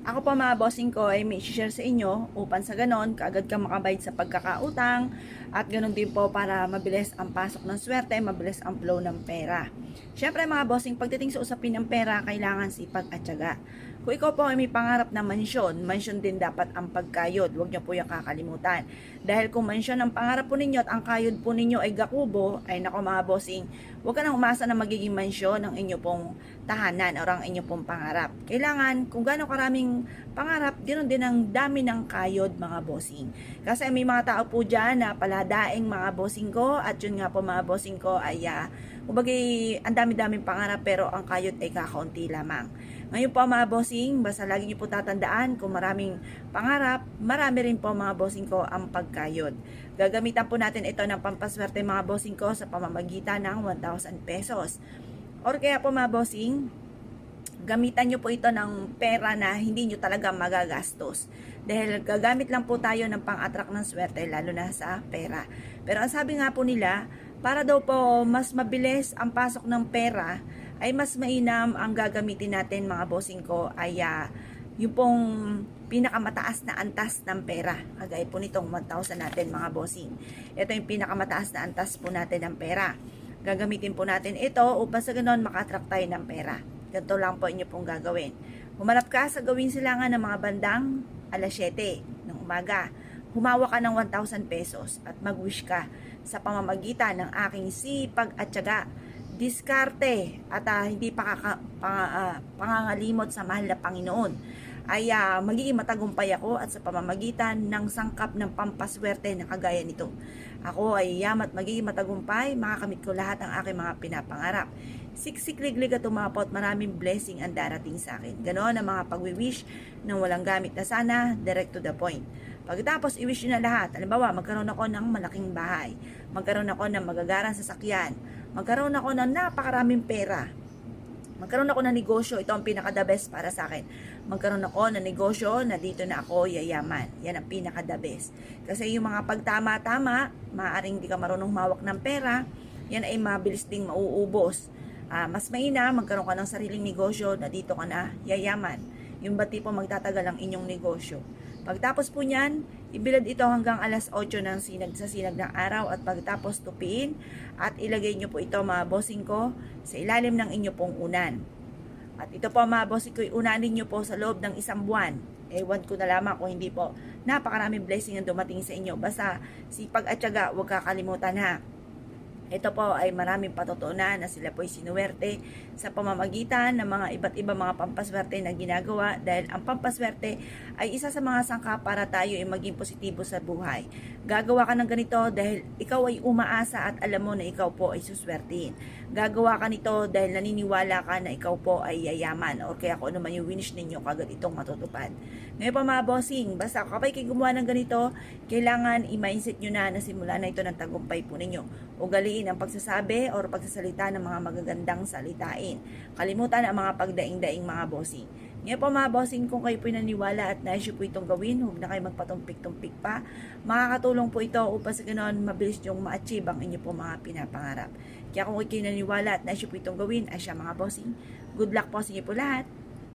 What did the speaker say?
Ako po mga bossing ko ay may share sa inyo upang sa ganon, kaagad ka makabayad sa pagkakautang at ganon din po para mabilis ang pasok ng swerte, mabilis ang flow ng pera. Siyempre mga bossing, pagdating sa usapin ng pera, kailangan sipag at tiyaga. Kung ikaw po ay may pangarap na mansyon din dapat ang pagkayod. Huwag niyo po yung kakalimutan. Dahil kung mansyon ang pangarap po ninyo at ang kayod po ninyo ay gakubo, ay nako mga bossing, huwag ka nang umasa na magiging mansyon ang inyo pong tahanan o ang inyo pong pangarap. Kailangan, kung gaano karaming pangarap, ganoon din ang dami ng kayod mga bossing. Kasi may mga tao po dyan na paladaing mga bossing ko at yun nga po mga bossing ko ay kubagay, ang dami-daming pangarap pero ang kayod ay kakaunti lamang. Ngayon po mga bossing, basta lagi niyo po tatandaan kung maraming pangarap, marami rin po mga bossing ko ang pagkayod. Gagamitan po natin ito ng pampaswerte mga bossing ko sa pamamagitan ng 1,000 pesos. Or kaya po mga bossing, gamitan nyo po ito ng pera na hindi nyo talaga magagastos. Dahil gagamit lang po tayo ng pang-attract ng swerte, lalo na sa pera. Pero ang sabi nga po nila, para daw po mas mabilis ang pasok ng pera, ay mas mainam ang gagamitin natin mga bossing ko ay yung pong pinakamataas na antas ng pera. Kagaya po nitong 1,000 natin mga bossing. Ito yung pinakamataas na antas po natin ng pera. Gagamitin po natin ito upang sa ganon maka-attract tayo ng pera. Ganito lang po inyo pong gagawin. Humarap ka sa gawing silangan ng mga bandang alas 7 ng umaga. Humawa ka ng 1,000 pesos at mag-wish ka sa pamamagitan ng aking sipag at tiyaga, diskarte at hindi pangangalimot sa mahal na Panginoon ay magiging matagumpay ako at sa pamamagitan ng sangkap ng pampaswerte na kagaya nito. Ako ay yamat magiging matagumpay, makakamit ko lahat ng aking mga pinapangarap. Siksik-liglig at umapot, maraming blessing ang darating sa akin. Ganon ang mga pag-wish ng walang gamit na sana, direct to the point. Pagkatapos i-wish nyo na lahat, halimbawa magkaroon ako ng malaking bahay, magkaroon ako ng magagarang sasakyan, magkaroon ako ng napakaraming pera, magkaroon ako ng negosyo, ito ang pinaka-the best para sa akin. Magkaroon ako ng negosyo na dito na ako yayaman. Yan ang pinaka-the best. Kasi yung mga pagtama-tama, maaaring di ka marunong mawak ng pera, yan ay mabilis ding mauubos. Mas mainam, magkaroon ka ng sariling negosyo na dito ka na yayaman. Yung ba tipo magtatagal ang inyong negosyo. Pagtapos po niyan, ibilad ito hanggang alas 8 ng sa sinag ng araw at pagtapos tupiin at ilagay nyo po ito mga bossing ko sa ilalim ng inyo pong unan. At ito po mga bossing ko, unanin nyo po sa loob ng isang buwan. Ewan ko na lamang kung hindi po. Napakaraming blessing ang dumating sa inyo. Basta sipag at tiyaga, huwag kakalimutan ha. Ito po ay maraming patutunan na sila po ay sinuwerte sa pamamagitan ng mga iba't ibang mga pampaswerte na ginagawa dahil ang pampaswerte ay isa sa mga sangka para tayo ay maging positibo sa buhay. Gagawa ka ng ganito dahil ikaw ay umaasa at alam mo na ikaw po ay suswertein. Gagawa ka nito dahil naniniwala ka na ikaw po ay yayaman o kaya kung ano man yung winish ninyo kagad itong matutupad. Ngayon pa mga bossing, basta kapag kayo gumawa ng ganito, kailangan i-mindset nyo na simula na ito ng tagumpay po ninyo. Ugaliin ang pagsasabi o pagsasalita ng mga magagandang salitain. Kalimutan ang mga pagdaing-daing mga bossing. Ngayon po mga bossing, kung kayo po naniniwala at naisip po itong gawin, huwag na kayo magpatumpik-tumpik pa. Makakatulong po ito upang sa ganoon mabilis nyong ma-achieve ang inyo po mga pinapangarap. Kaya kung kayo naniniwala at naisip po itong gawin, ay siya mga bossing. Good luck po sa inyo po lahat.